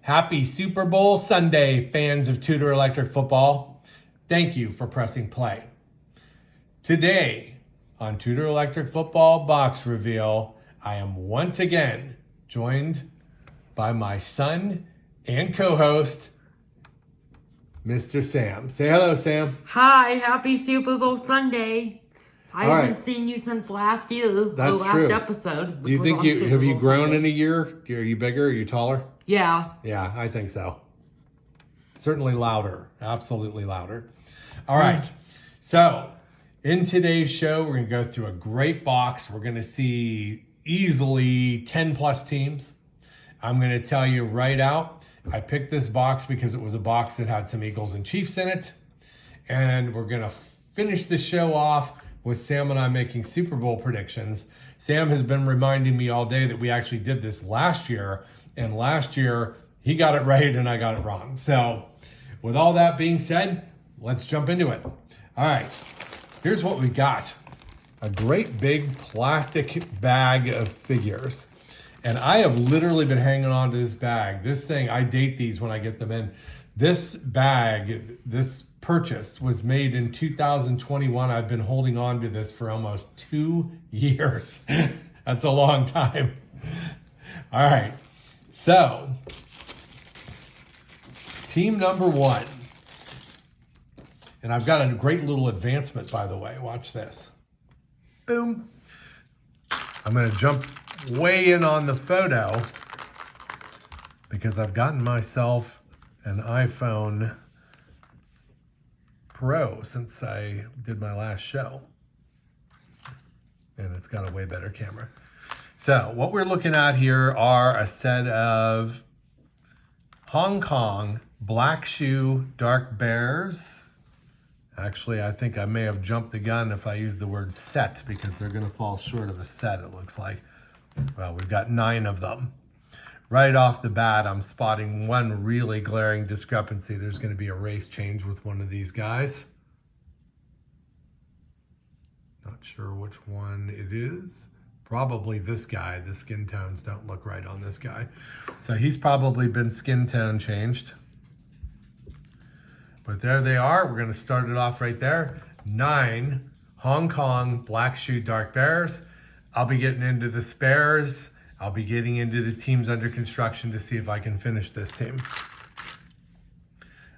Happy Super Bowl Sunday, fans of Tudor Electric Football. Thank you for pressing play. Today on Tudor Electric Football Box Reveal, I am once again joined by my son and co-host, Mr. Sam. Say hello, Sam. Hi, happy Super Bowl Sunday. I All haven't right. seen you since last year. That's last true. episode. Do you think have you grown in a year? Are you bigger? Are you taller? Yeah. Yeah, I think so. Certainly louder. Absolutely louder. All right. So in today's show, we're going to go through a great box. We're going to see easily 10 plus teams. I'm going to tell you right out, I picked this box because it was a box that had some Eagles and Chiefs in it. And we're going to finish the show off with Sam and I making Super Bowl predictions. Sam has been reminding me all day that we actually did this last year. And last year, he got it right and I got it wrong. So with all that being said, let's jump into it. All right, here's what we got. A great big plastic bag of figures. And I have literally been hanging on to this bag. This thing, I date these when I get them in. This bag, this purchase was made in 2021. I've been holding on to this for almost 2 years. That's a long time. All right, so team number one. And I've got a great little advancement, by the way. Watch this. Boom. I'm going to jump way in on the photo because I've gotten myself an iPhone Pro since I did my last show. And it's got a way better camera. So what we're looking at here are a set of Hong Kong Black Shoe Dark Bears. Actually, I think I may have jumped the gun if I used the word set because they're going to fall short of a set, it looks like. Well, we've got 9 of them. Right off the bat, I'm spotting one really glaring discrepancy. There's going to be a race change with one of these guys. Not sure which one it is. Probably this guy. The skin tones don't look right on this guy. So he's probably been skin tone changed. But there they are. We're going to start it off right there. 9 Hong Kong Black Shoe Dark Bears. I'll be getting into the spares. I'll be getting into the teams under construction to see if I can finish this team.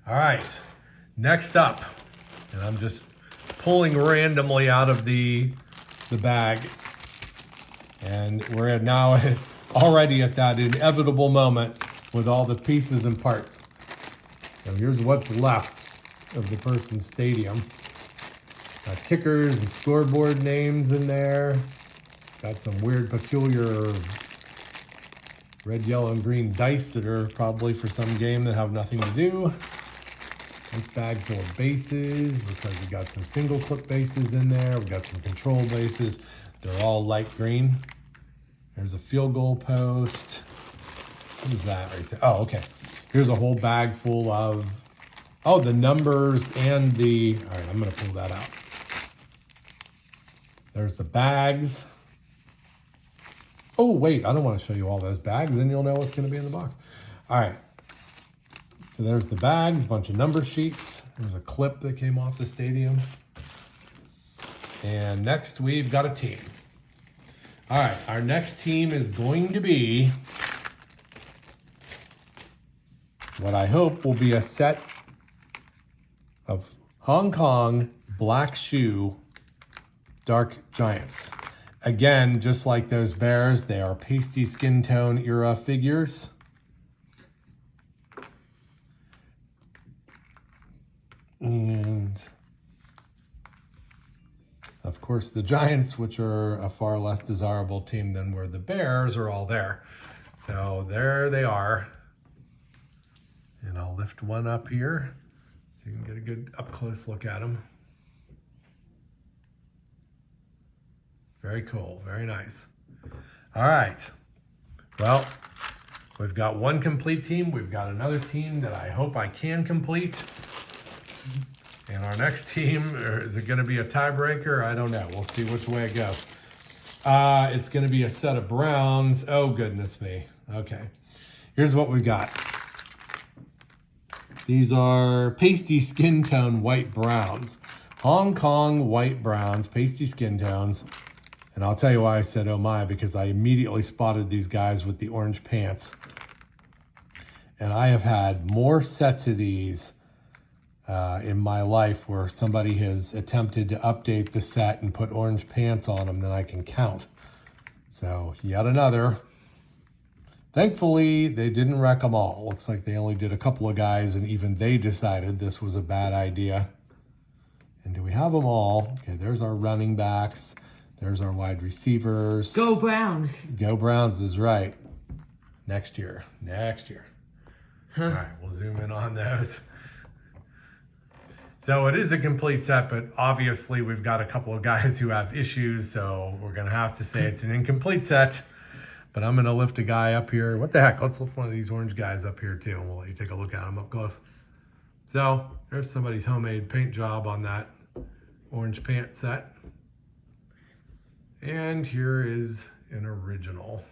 All right, next up, and I'm just pulling randomly out of the bag. And we're now already at that inevitable moment with all the pieces and parts. So here's what's left of the person's stadium. Got tickers and scoreboard names in there. Got some weird, peculiar red, yellow, and green dice that are probably for some game that have nothing to do. This bag full of bases. Looks like we got some single clip bases in there. We got some control bases. They're all light green. There's a field goal post. What is that right there? Oh, okay. Here's a whole bag full of, the numbers and the, all right, I'm going to pull that out. There's the bags. Oh, wait, I don't want to show you all those bags, then you'll know what's going to be in the box. All right. So there's the bags, bunch of number sheets. There's a clip that came off the stadium. And next we've got a team. All right, our next team is going to be what I hope will be a set of Hong Kong Black Shoe Dark Giants. Again, just like those bears, they are pasty skin tone era figures. And of course, the Giants, which are a far less desirable team than were the Bears, are all there. So there they are. And I'll lift one up here so you can get a good up-close look at them. Very cool, very nice. All right, well, we've got one complete team. We've got another team that I hope I can complete. And our next team, is it gonna be a tiebreaker? I don't know, we'll see which way it goes. It's gonna be a set of Browns. Oh, goodness me, okay. Here's what we got. These are pasty skin tone white browns. Hong Kong white browns, pasty skin tones. And I'll tell you why I said oh my, because I immediately spotted these guys with the orange pants. And I have had more sets of these in my life where somebody has attempted to update the set and put orange pants on them than I can count. So yet another. Thankfully, they didn't wreck them all. Looks like they only did a couple of guys, and even they decided this was a bad idea. And do we have them all? Okay, there's our running backs. There's our wide receivers. Go Browns. Go Browns is right. Next year. Huh. All right, we'll zoom in on those. So it is a complete set, but obviously we've got a couple of guys who have issues, so we're going to have to say it's an incomplete set. But I'm going to lift a guy up here. What the heck? Let's lift one of these orange guys up here too, and we'll let you take a look at him up close. So there's somebody's homemade paint job on that orange pant set. And here is an original.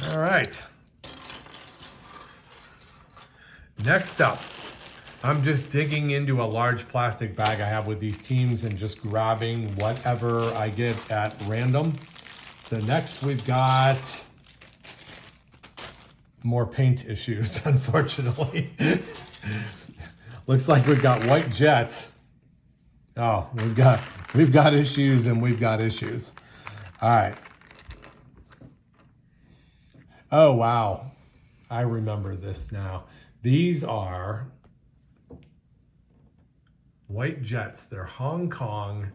All right. Next up, I'm just digging into a large plastic bag I have with these teams and just grabbing whatever I get at random. So next we've got more paint issues, unfortunately. Looks like we've got white Jets. Oh, we've got issues and we've got issues. All right. Oh, wow. I remember this now. These are white Jets. They're Hong Kong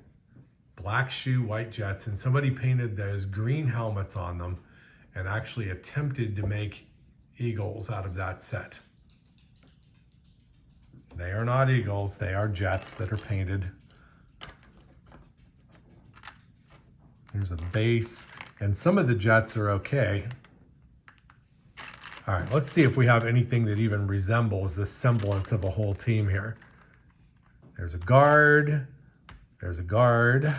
black shoe white Jets, and somebody painted those green helmets on them and actually attempted to make Eagles out of that set. They are not Eagles, they are Jets that are painted. Here's a base, and some of the Jets are okay. All right, let's see if we have anything that even resembles the semblance of a whole team here. There's a guard. There's a guard.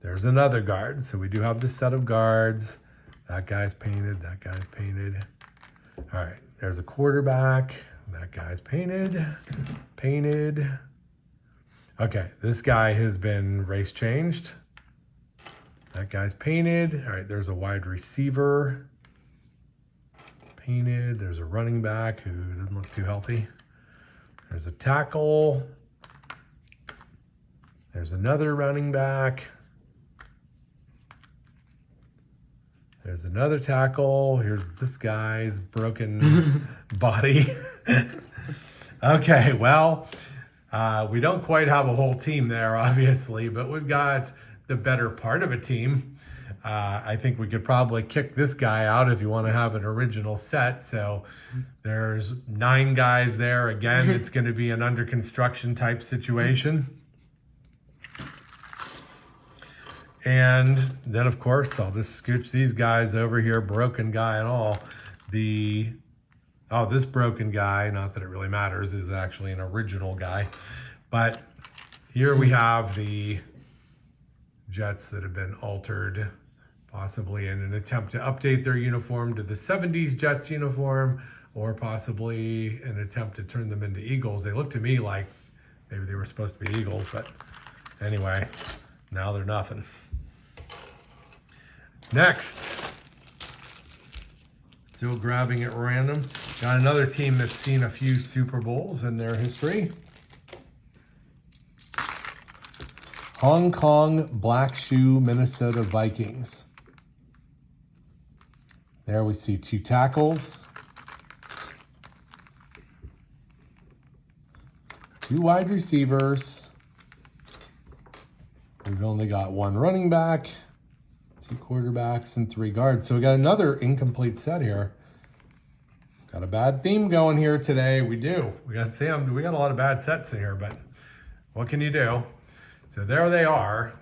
There's another guard. So we do have this set of guards. That guy's painted. That guy's painted. All right, there's a quarterback. That guy's painted. Painted. Okay, this guy has been race changed. That guy's painted. All right, there's a wide receiver. Painted. There's a running back who doesn't look too healthy. There's a tackle. There's another running back. There's another tackle. Here's this guy's broken body. Okay, well, we don't quite have a whole team there, obviously, but we've got the better part of a team. I think we could probably kick this guy out if you want to have an original set. So there's 9 guys there. Again, it's going to be an under construction type situation. And then, of course, I'll just scooch these guys over here, broken guy and all. This broken guy, not that it really matters, is actually an original guy. But here we have the Jets that have been altered, possibly in an attempt to update their uniform to the 70s Jets uniform, or possibly an attempt to turn them into Eagles. They look to me like maybe they were supposed to be Eagles, but anyway, now they're nothing. Next, still grabbing at random, got another team that's seen a few Super Bowls in their history. Hong Kong Black Shoe Minnesota Vikings. There we see 2 tackles, 2 wide receivers. We've only got 1 running back, 2 quarterbacks, and 3 guards. So we got another incomplete set here. Got a bad theme going here today. We do. We got a lot of bad sets in here, but what can you do? So there they are.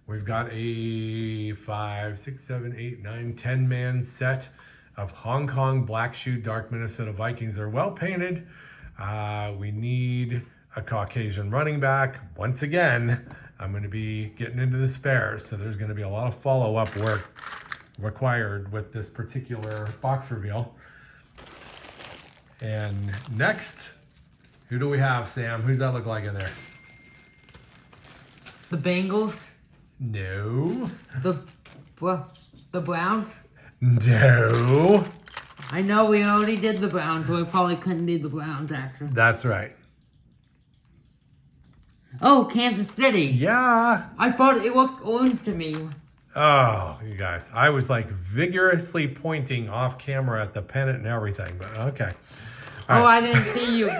We've got a 5, 6, 7, 8, 9, 10-man set of Hong Kong Black Shoe Dark Minnesota Vikings. They're well painted. We need a Caucasian running back. Once again, I'm going to be getting into the spares, so there's going to be a lot of follow-up work required with this particular box reveal. And next, who do we have, Sam? Who's that look like in there? The Bengals. No. The Browns. No. I know we already did the Browns, so we probably couldn't do the Browns, actually. That's right. Oh, Kansas City. Yeah. I thought it looked orange to me. Oh, you guys. I was like vigorously pointing off camera at the pennant and everything, but okay. All right. I didn't see you.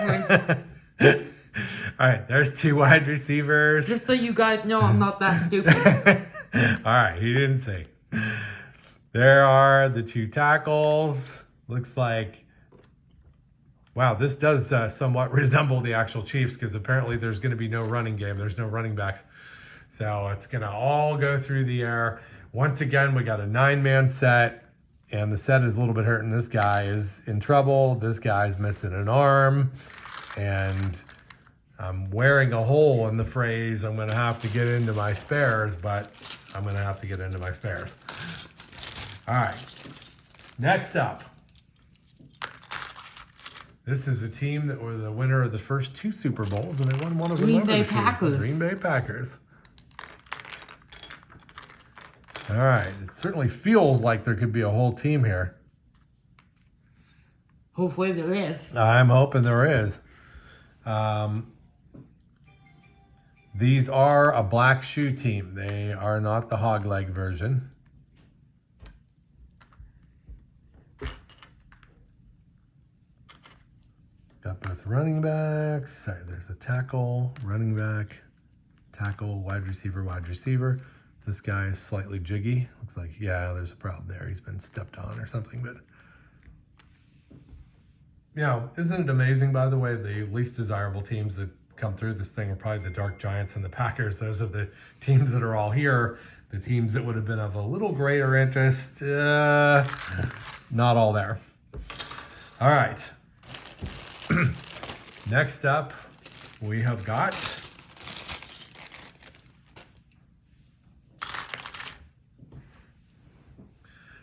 All right, there's 2 wide receivers. Just so you guys know, I'm not that stupid. All right, he didn't see. There are the 2 tackles. Looks like, wow, this does somewhat resemble the actual Chiefs because apparently there's going to be no running game. There's no running backs. So it's going to all go through the air. Once again, we got a 9-man set, and the set is a little bit hurting. This guy is in trouble. This guy's missing an arm, and I'm wearing a hole in the phrase, I'm going to have to get into my spares, but I'm going to have to get into my spares. All right. Next up. This is a team that were the winner of the first 2 Super Bowls, and they won one of them. Green Bay Packers. Green Bay Packers. All right. It certainly feels like there could be a whole team here. Hopefully there is. I'm hoping there is. These are a black shoe team. They are not the hog leg version. Got both running backs. Sorry, there's a tackle, running back, tackle, wide receiver, wide receiver. This guy is slightly jiggy. Looks like, yeah, there's a problem there. He's been stepped on or something, but you know, isn't it amazing, by the way, the least desirable teams that come through this thing are probably the Dark Giants and the Packers. Those are the teams that are all here. The teams that would have been of a little greater interest, not all there. All right. Next up, we have got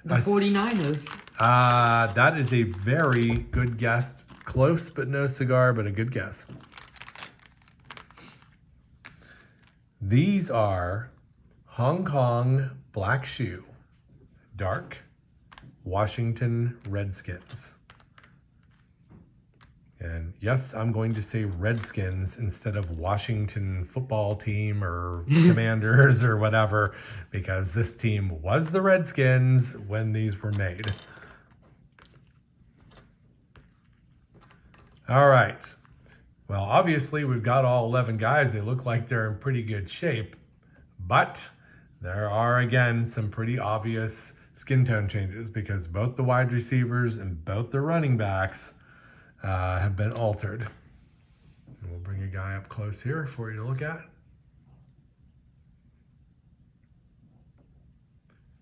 the 49ers. That is a very good guess. Close, but no cigar, but a good guess. These are Hong Kong Black Shoe, dark Washington Redskins. And yes, I'm going to say Redskins instead of Washington football team or Commanders or whatever, because this team was the Redskins when these were made. All right. Well, obviously, we've got all 11 guys. They look like they're in pretty good shape. But there are, again, some pretty obvious skin tone changes because both the wide receivers and both the running backs have been altered. And we'll bring a guy up close here for you to look at.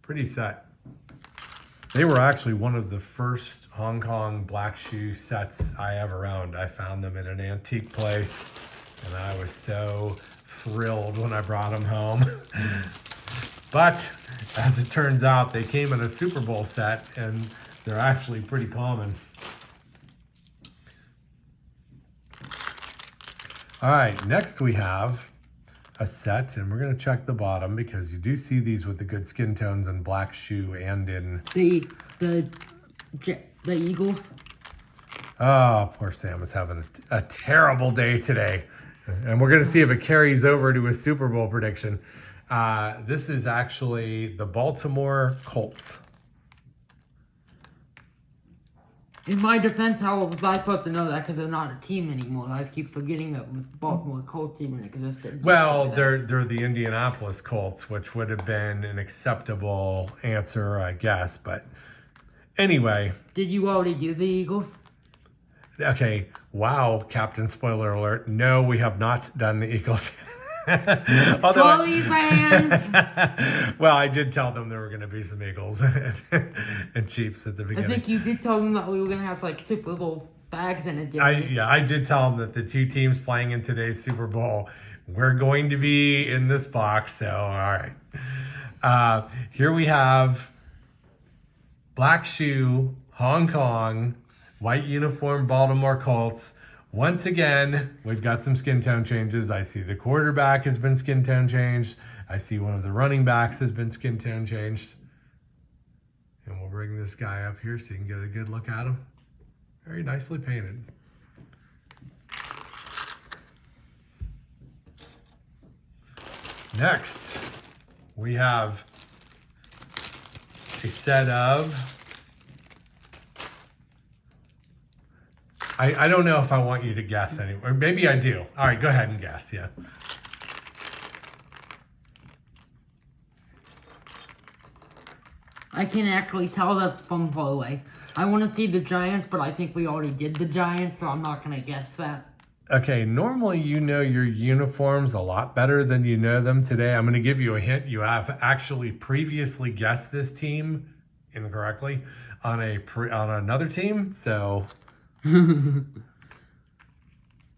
Pretty set. They were actually one of the first Hong Kong black shoe sets I ever owned. I found them at an antique place, and I was so thrilled when I brought them home. But as it turns out, they came in a Super Bowl set, and they're actually pretty common. All right, next we have a set, and we're going to check the bottom because you do see these with the good skin tones in black shoe and in the Eagles. Oh, poor Sam is having a terrible day today, and we're going to see if it carries over to a Super Bowl prediction. This is actually the Baltimore Colts. In my defense, how was I supposed to know that because they're not a team anymore? I keep forgetting that Baltimore Colts even existed. Well, they're the Indianapolis Colts, which would have been an acceptable answer, I guess. But anyway. Did you already do the Eagles? Okay. Wow, Captain Spoiler Alert. No, we have not done the Eagles. Sorry, fans. Well, I did tell them there were going to be some Eagles and Chiefs at the beginning. I think you did tell them that we were going to have like Super Bowl bags in it. I did tell them that the 2 teams playing in today's Super Bowl were going to be in this box. So, all right. Here we have Black shoe, Hong Kong, white uniform, Baltimore Colts. Once again, we've got some skin tone changes. I see the quarterback has been skin tone changed. I see one of the running backs has been skin tone changed. And we'll bring this guy up here so you can get a good look at him. Very nicely painted. Next, we have a set of, I don't know if I want you to guess anymore. Maybe I do. All right, go ahead and guess, yeah. I can actually tell that from far away. I want to see the Giants, but I think we already did the Giants, so I'm not going to guess that. Okay, normally you know your uniforms a lot better than you know them today. I'm going to give you a hint. You have actually previously guessed this team incorrectly on another team, so... the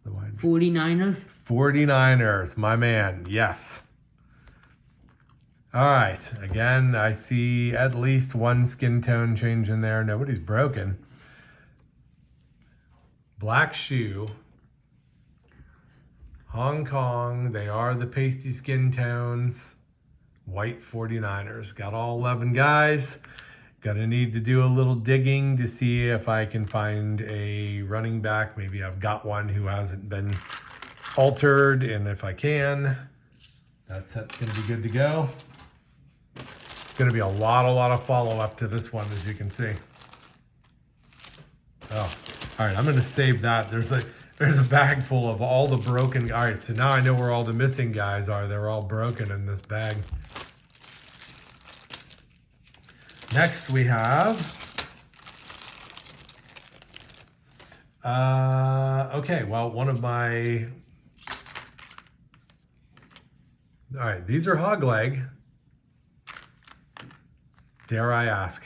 49ers? 49ers, my man, yes. All right, again, I see at least one skin tone change in there. Nobody's broken. Black shoe. Hong Kong, they are the pasty skin tones. White 49ers. Got all 11 guys. Gonna need to do a little digging to see if I can find a running back. Maybe I've got one who hasn't been altered, and if I can, that set's gonna be good to go. Going to be a lot of follow-up to this one, as you can see. Oh, all right, I'm going to save that. There's a bag full of all the broken. All right, so now I know where all the missing guys are. They're all broken in this bag. Next we have, okay, well, one of my, all right, these are hog leg. Dare I ask,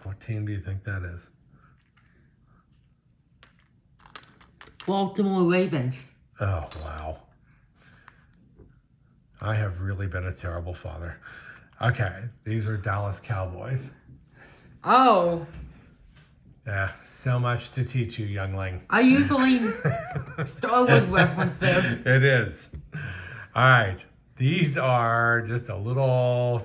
what team do you think that is? Baltimore Ravens. Oh, wow. I have really been a terrible father. Okay, these are Dallas Cowboys. Oh. Yeah, so much to teach you, youngling. I usually start with reference there. It is. All right, these are just a little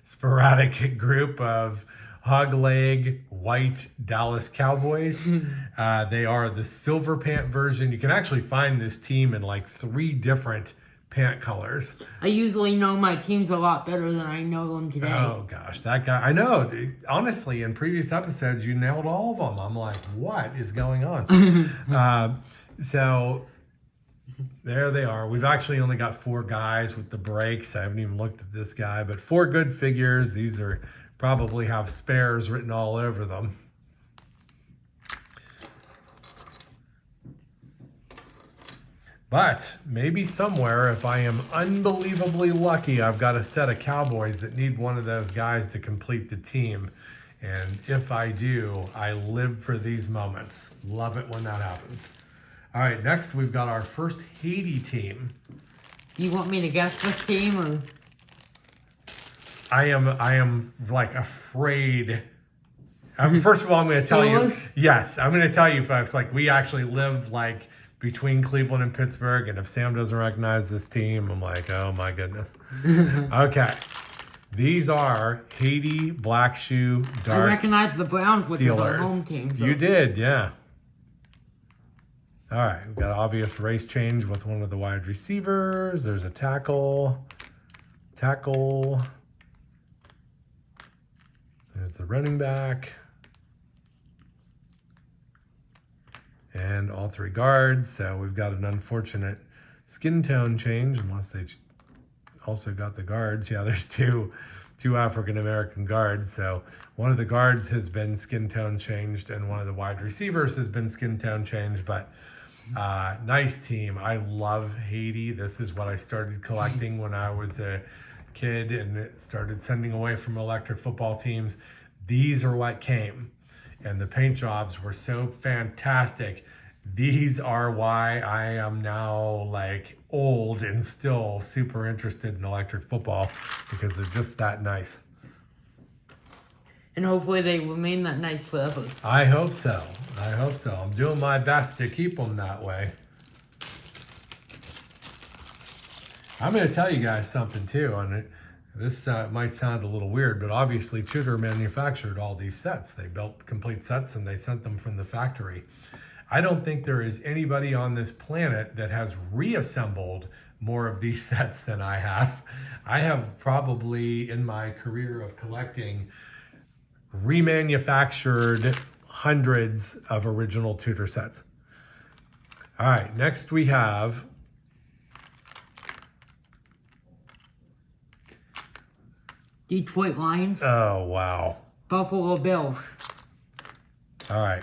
sporadic group of hog leg white Dallas Cowboys. They are the silver pant version. You can actually find this team in like 3 different pant colors. I usually know my teams a lot better than I know them today. Oh gosh, that guy, I know. Honestly, in previous episodes, you nailed all of them. I'm like, what is going on? So there they are. We've actually only got 4 guys with the breaks. I haven't even looked at this guy, but 4 good figures. These are probably have spares written all over them. But maybe somewhere, if I am unbelievably lucky, I've got a set of Cowboys that need one of those guys to complete the team. And if I do, I live for these moments. Love it when that happens. All right, next we've got our first Healy team. You want me to guess this team, or? I am like afraid. First of all, I'm going to tell you. Yes, I'm going to tell you, folks. Like, we actually live like between Cleveland and Pittsburgh, and if Sam doesn't recognize this team, I'm like, oh my goodness. Okay, these are Healy black shoe dark. I recognize the Browns, which is our home team. So. You did, yeah. All right, we've got an obvious race change with one of the wide receivers. There's a tackle. There's the running back. And all 3 guards. So we've got an unfortunate skin tone change, unless they also got the guards. Yeah, there's two African-American guards. So one of the guards has been skin tone changed, and one of the wide receivers has been skin tone changed, but nice team. I love Healy. This is what I started collecting when I was a kid and started sending away from electric football teams. These are what came, and the paint jobs were so fantastic. These are why I am now like old and still super interested in electric football, because they're just that nice. And hopefully they remain that nice forever. I hope so. I hope so. I'm doing my best to keep them that way. I'm going to tell you guys something too, and this might sound a little weird, but obviously Tudor manufactured all these sets. They built complete sets and they sent them from the factory. I don't think there is anybody on this planet that has reassembled more of these sets than I have. I have probably, in my career of collecting, remanufactured hundreds of original Tudor sets. All right, next we have Detroit Lions. Oh, wow. Buffalo Bills. All right.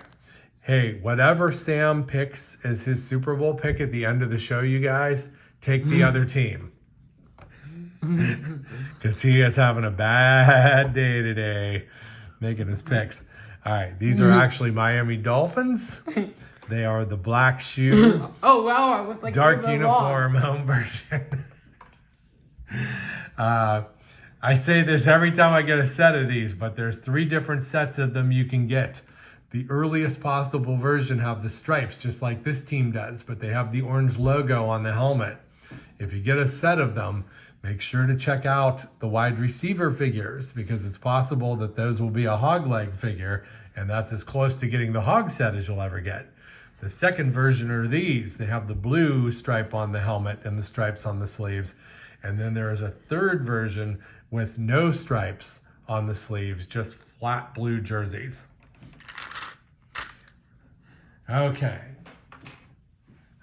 Hey, whatever Sam picks as his Super Bowl pick at the end of the show, you guys, take the other team. Because he is having a bad day today making his picks. All right. These are actually Miami Dolphins. They are the black shoe. Oh, wow. I was like, Dark uniform home version. I say this every time I get a set of these, but there's 3 different sets of them you can get. The earliest possible version have the stripes, just like this team does, but they have the orange logo on the helmet. If you get a set of them, make sure to check out the wide receiver figures, because it's possible that those will be a hog leg figure, and that's as close to getting the hog set as you'll ever get. The second version are these. They have the blue stripe on the helmet and the stripes on the sleeves. And then there is a third version with no stripes on the sleeves, just flat blue jerseys. Okay.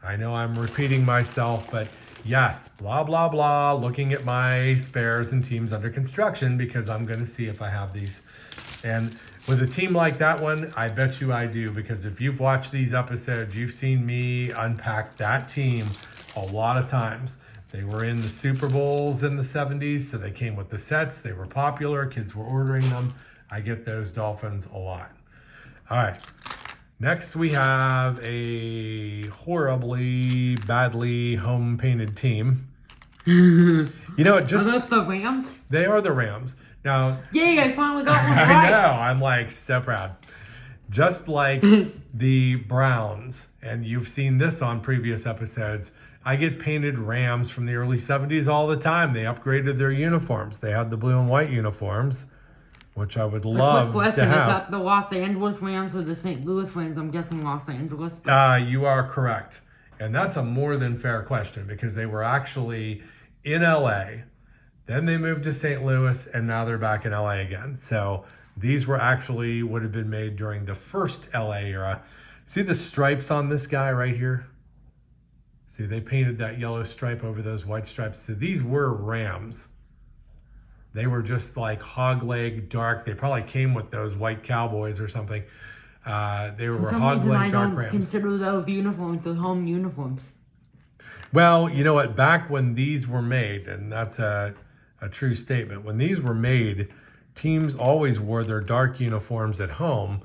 I know I'm repeating myself, but yes, blah, blah, blah, looking at my spares and teams under construction, because I'm going to see if I have these. And with a team like that one, I bet you I do, because if you've watched these episodes, you've seen me unpack that team a lot of times. They were in the Super Bowls in the 70s, so they came with the sets. They were popular. Kids were ordering them. I get those Dolphins a lot. All right. Next, we have a horribly, badly home-painted team. You know, it just... Are those the Rams? They are the Rams. Now... Yay, I finally got one I right. know. I'm like so proud. Just like the Browns, and you've seen this on previous episodes, I get painted Rams from the early 70s all the time. They upgraded their uniforms. They had the blue and white uniforms, which I would love to have. Is that the Los Angeles Rams or the St. Louis Rams? I'm guessing Los Angeles. You are correct. And that's a more than fair question, because they were actually in LA. Then they moved to St. Louis, and now they're back in LA again. So these would have been made during the first LA era. See the stripes on this guy right here? See, they painted that yellow stripe over those white stripes. So these were Rams. They were just like hog leg dark. They probably came with those white Cowboys or something. They were hog leg dark Rams. I don't consider those uniforms the home uniforms. Well, you know what? Back when these were made, and that's a true statement, when these were made, teams always wore their dark uniforms at home,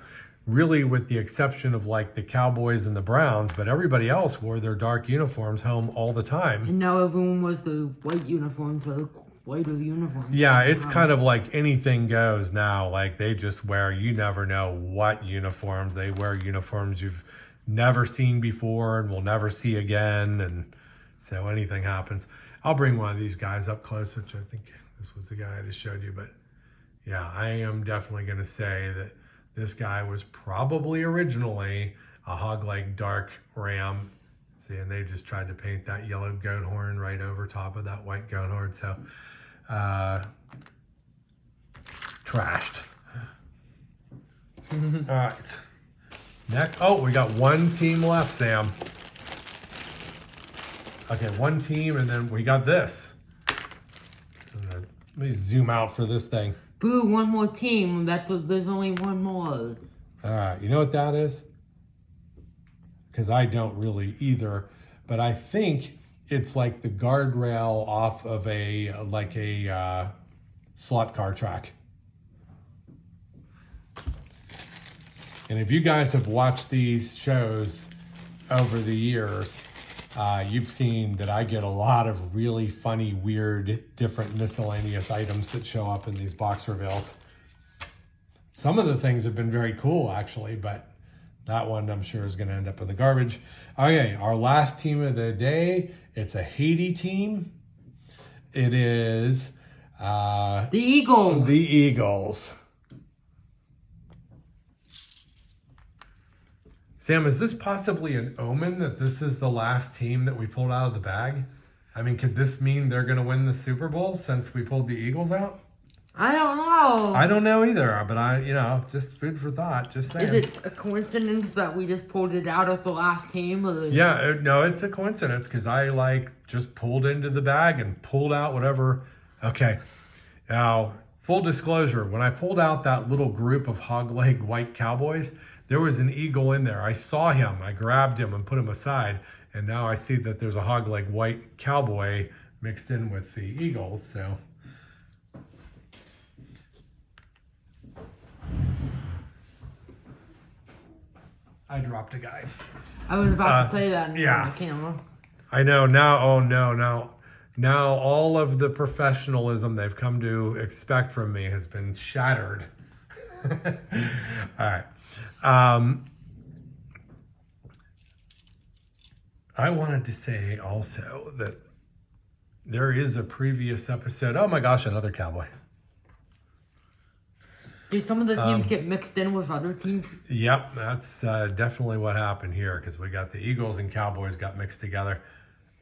really with the exception of like the Cowboys and the Browns, but everybody else wore their dark uniforms home all the time. And now everyone wears the white uniforms or whiter uniforms. Yeah, it's kind of like anything goes now. Like they just wear, you never know what uniforms. They wear uniforms you've never seen before and will never see again. And so anything happens. I'll bring one of these guys up close, which I think this was the guy I just showed you. But yeah, I am definitely going to say that this guy was probably originally a hog leg dark Ram. See, and they just tried to paint that yellow goat horn right over top of that white goat horn. So, trashed. All right. Next, oh, we got one team left, Sam. Okay, one team, and then we got this. Let me zoom out for this thing. Boo, one more team. There's only one more. All right, you know what that is? Because I don't really either, but I think it's like the guardrail off of a slot car track. And if you guys have watched these shows over the years, you've seen that I get a lot of really funny, weird, different miscellaneous items that show up in these box reveals. Some of the things have been very cool, actually, but that one I'm sure is going to end up in the garbage. Okay, our last team of the day, it's a Haiti team. It is the Eagles. The Eagles. Sam, is this possibly an omen that this is the last team that we pulled out of the bag? I mean, could this mean they're going to win the Super Bowl since we pulled the Eagles out? I don't know. I don't know either, but just food for thought. Just saying. Is it a coincidence that we just pulled it out of the last team? Or Yeah, no, it's a coincidence because I just pulled into the bag and pulled out whatever. Okay, now full disclosure: when I pulled out that little group of hog-leg white cowboys, there was an eagle in there. I saw him, I grabbed him and put him aside, and now I see that there's a hog-leg white cowboy mixed in with the Eagles. So. I dropped a guy. I was about to say that. Yeah. On the camera. I know now. Oh no. Now all of the professionalism they've come to expect from me has been shattered. All right. I wanted to say also that there is a previous episode. Oh my gosh, another cowboy. Do some of the teams get mixed in with other teams? Yep, that's definitely what happened here because we got the Eagles and Cowboys got mixed together.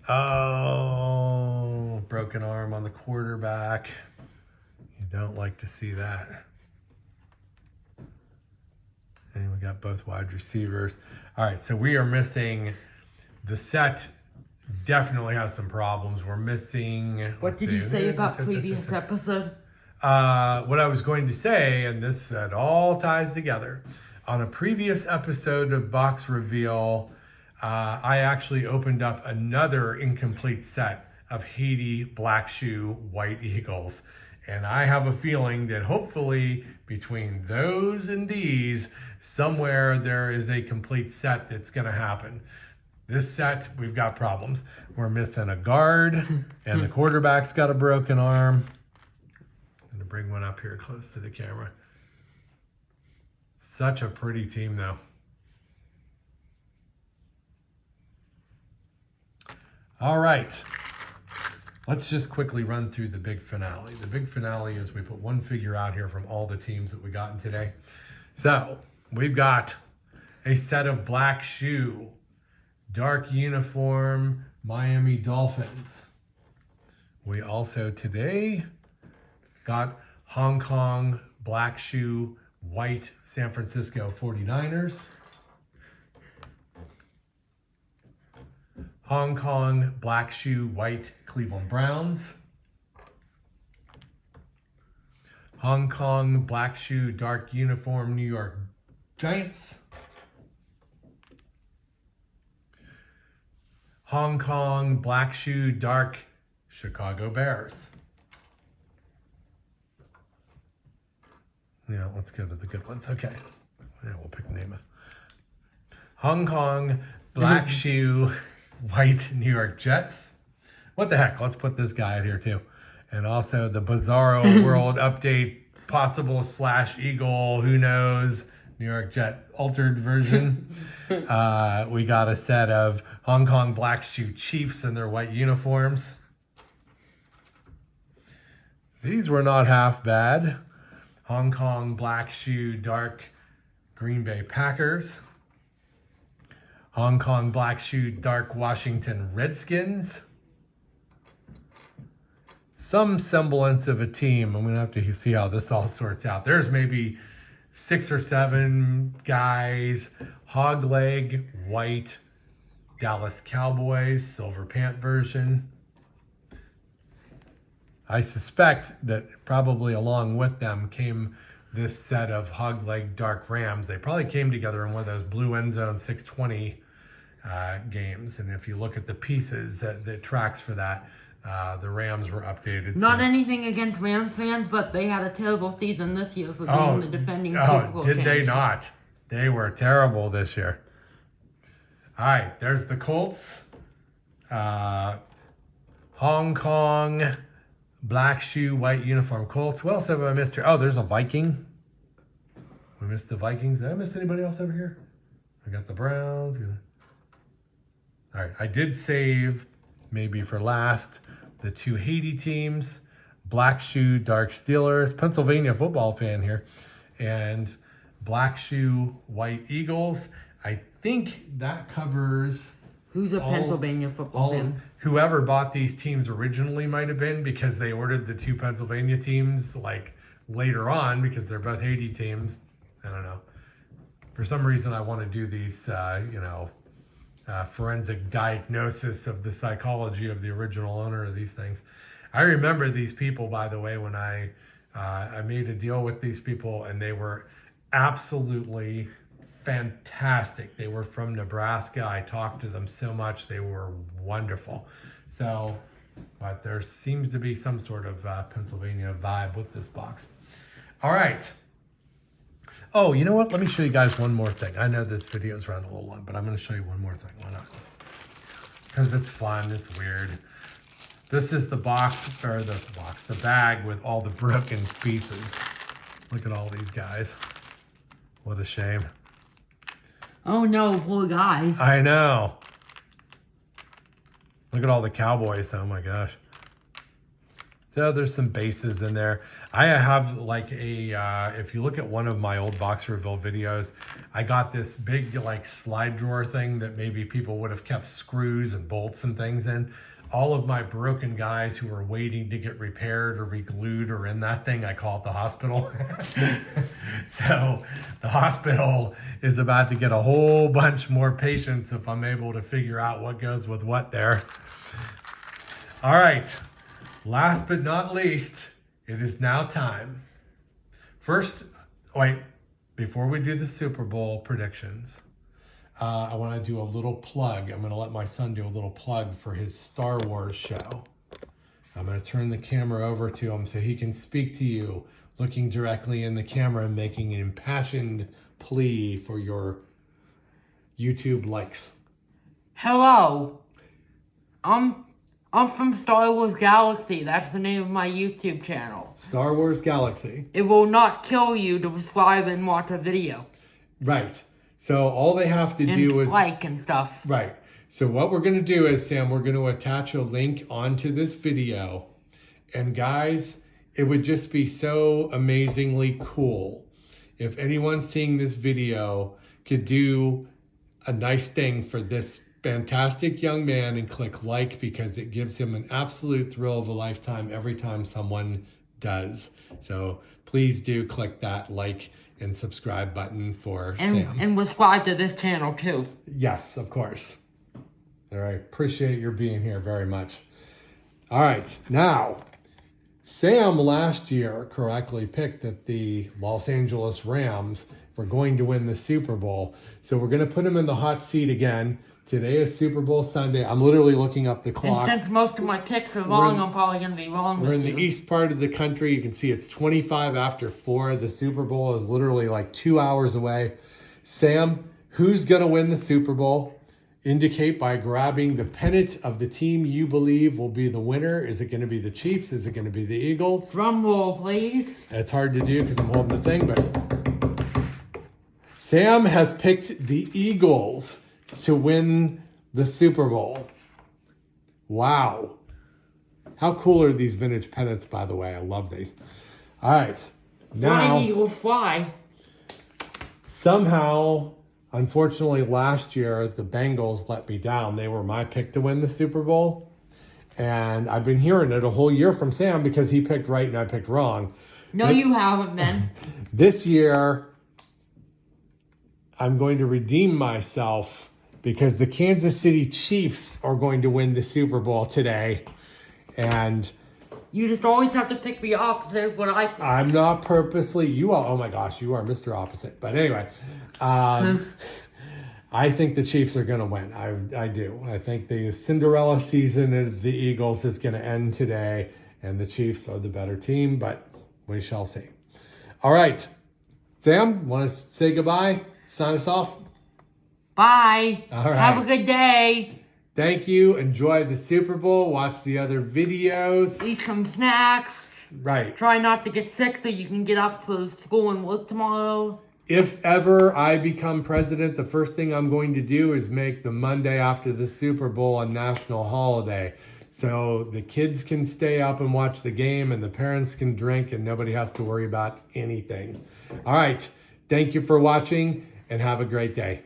Oh, broken arm on the quarterback. You don't like to see that. And we got both wide receivers. All right, so we are missing the set. Definitely has some problems. We're missing. What did you say about previous episode? What I was going to say, and this all ties together. On a previous episode of Box Reveal, I actually opened up another incomplete set of Haiti Black Shoe White Eagles. And I have a feeling that hopefully between those and these, somewhere there is a complete set that's going to happen. This set, we've got problems. We're missing a guard, and the quarterback's got a broken arm. I'm going to bring one up here close to the camera. Such a pretty team, though. All right. Let's just quickly run through the big finale. The big finale is we put one figure out here from all the teams that we got in today. So we've got a set of Black Shoe, dark uniform, Miami Dolphins. We also today got Hong Kong Black Shoe, white San Francisco 49ers. Hong Kong Black Shoe, white Cleveland Browns. Hong Kong Black Shoe, dark uniform New York Giants. Hong Kong Black Shoe, dark Chicago Bears. Yeah, let's go to the good ones. Okay. Yeah, we'll pick Namath. Hong Kong Black Shoe, white New York Jets. What the heck? Let's put this guy out here too. And also the Bizarro World Update, possible / Eagle, who knows, New York Jet altered version. We got a set of Hong Kong Black Shoe Chiefs in their white uniforms. These were not half bad. Hong Kong Black Shoe, dark Green Bay Packers. Hong Kong Black Shoe, dark Washington Redskins. Some semblance of a team. I'm going to have to see how this all sorts out. There's maybe 6 or 7 guys. Hog leg, white Dallas Cowboys, silver pant version. I suspect that probably along with them came this set of hog leg dark Rams. They probably came together in one of those blue end zone 620 games. And if you look at the pieces that tracks for that, the Rams were updated. Not anything against Rams fans, but they had a terrible season this year for being the defending Super Bowl did they champions. not? They were terrible this year. All right, there's the Colts. Hong Kong Black Shoe, white uniform Colts. What else have I missed here? Oh, there's a Viking. We missed the Vikings. Did I miss anybody else over here? I got the Browns. All right, I did save, maybe for last, the two Haiti teams, Black Shoe Dark Steelers, Pennsylvania football fan here, and Black Shoe White Eagles. I think that covers... Who's a Pennsylvania football fan? Whoever bought these teams originally might have been, because they ordered the two Pennsylvania teams like later on because they're both Haiti teams. I don't know. For some reason, I want to do these, forensic diagnosis of the psychology of the original owner of these things. I remember these people, by the way, when I made a deal with these people, and they were absolutely fantastic. They were from Nebraska. I talked to them so much. They were wonderful. So, but there seems to be some sort of Pennsylvania vibe with this box. All right. Oh, you know what? Let me show you guys one more thing. I know this video is running a little long, but I'm going to show you one more thing. Why not? Because it's fun. It's weird. This is the the bag with all the broken pieces. Look at all these guys. What a shame. Oh no, poor guys. I know. Look at all the Cowboys. Oh my gosh. So there's some bases in there. I have like if you look at one of my old Box Reveal videos, I got this big like slide drawer thing that maybe people would have kept screws and bolts and things in. All of my broken guys who are waiting to get repaired or re-glued or in that thing, I call it the hospital. So the hospital is about to get a whole bunch more patients if I'm able to figure out what goes with what there. All right. Last but not least, it is now time. First, wait, before we do the Super Bowl predictions, I want to do a little plug. I'm going to let my son do a little plug for his Star Wars show. I'm going to turn the camera over to him so he can speak to you, looking directly in the camera and making an impassioned plea for your YouTube likes. Hello. I'm from Star Wars Galaxy. That's the name of my YouTube channel. Star Wars Galaxy. It will not kill you to subscribe and watch a video. Right. So all they have to do is... like and stuff. Right. So what we're going to do is, Sam, we're going to attach a link onto this video. And guys, it would just be so amazingly cool if anyone seeing this video could do a nice thing for this fantastic young man and click like, because it gives him an absolute thrill of a lifetime every time someone does. So please do click that like and subscribe button for Sam. And subscribe to this channel too. Yes, of course. All right, appreciate your being here very much. All right, now, Sam last year correctly picked that the Los Angeles Rams were going to win the Super Bowl. So we're going to put him in the hot seat again. Today is Super Bowl Sunday. I'm literally looking up the clock. And since most of my picks are wrong, I'm probably going to be wrong with you. We're in the east part of the country. You can see it's 25 after 4. The Super Bowl is literally like 2 hours away. Sam, who's going to win the Super Bowl? Indicate by grabbing the pennant of the team you believe will be the winner. Is it going to be the Chiefs? Is it going to be the Eagles? Drum roll, please. It's hard to do because I'm holding the thing, but Sam has picked the Eagles to win the Super Bowl. Wow. How cool are these vintage pennants, by the way? I love these. All right. Now, Fly, Eagles, fly. Somehow, unfortunately, last year, the Bengals let me down. They were my pick to win the Super Bowl. And I've been hearing it a whole year from Sam because he picked right and I picked wrong. No, but you haven't, man. This year, I'm going to redeem myself because the Kansas City Chiefs are going to win the Super Bowl today. And you just always have to pick the opposite of what I pick. I'm not purposely, you are, oh my gosh, you are Mr. Opposite. But anyway, I think the Chiefs are going to win. I do. I think the Cinderella season of the Eagles is going to end today, and the Chiefs are the better team, but we shall see. All right. Sam, want to say goodbye? Sign us off? Bye. All right. Have a good day. Thank you. Enjoy the Super Bowl. Watch the other videos. Eat some snacks. Right. Try not to get sick so you can get up for school and work tomorrow. if ever I become president, the first thing I'm going to do is make the Monday after the Super Bowl a national holiday. So the kids can stay up and watch the game and the parents can drink and nobody has to worry about anything. All right. Thank you for watching and have a great day.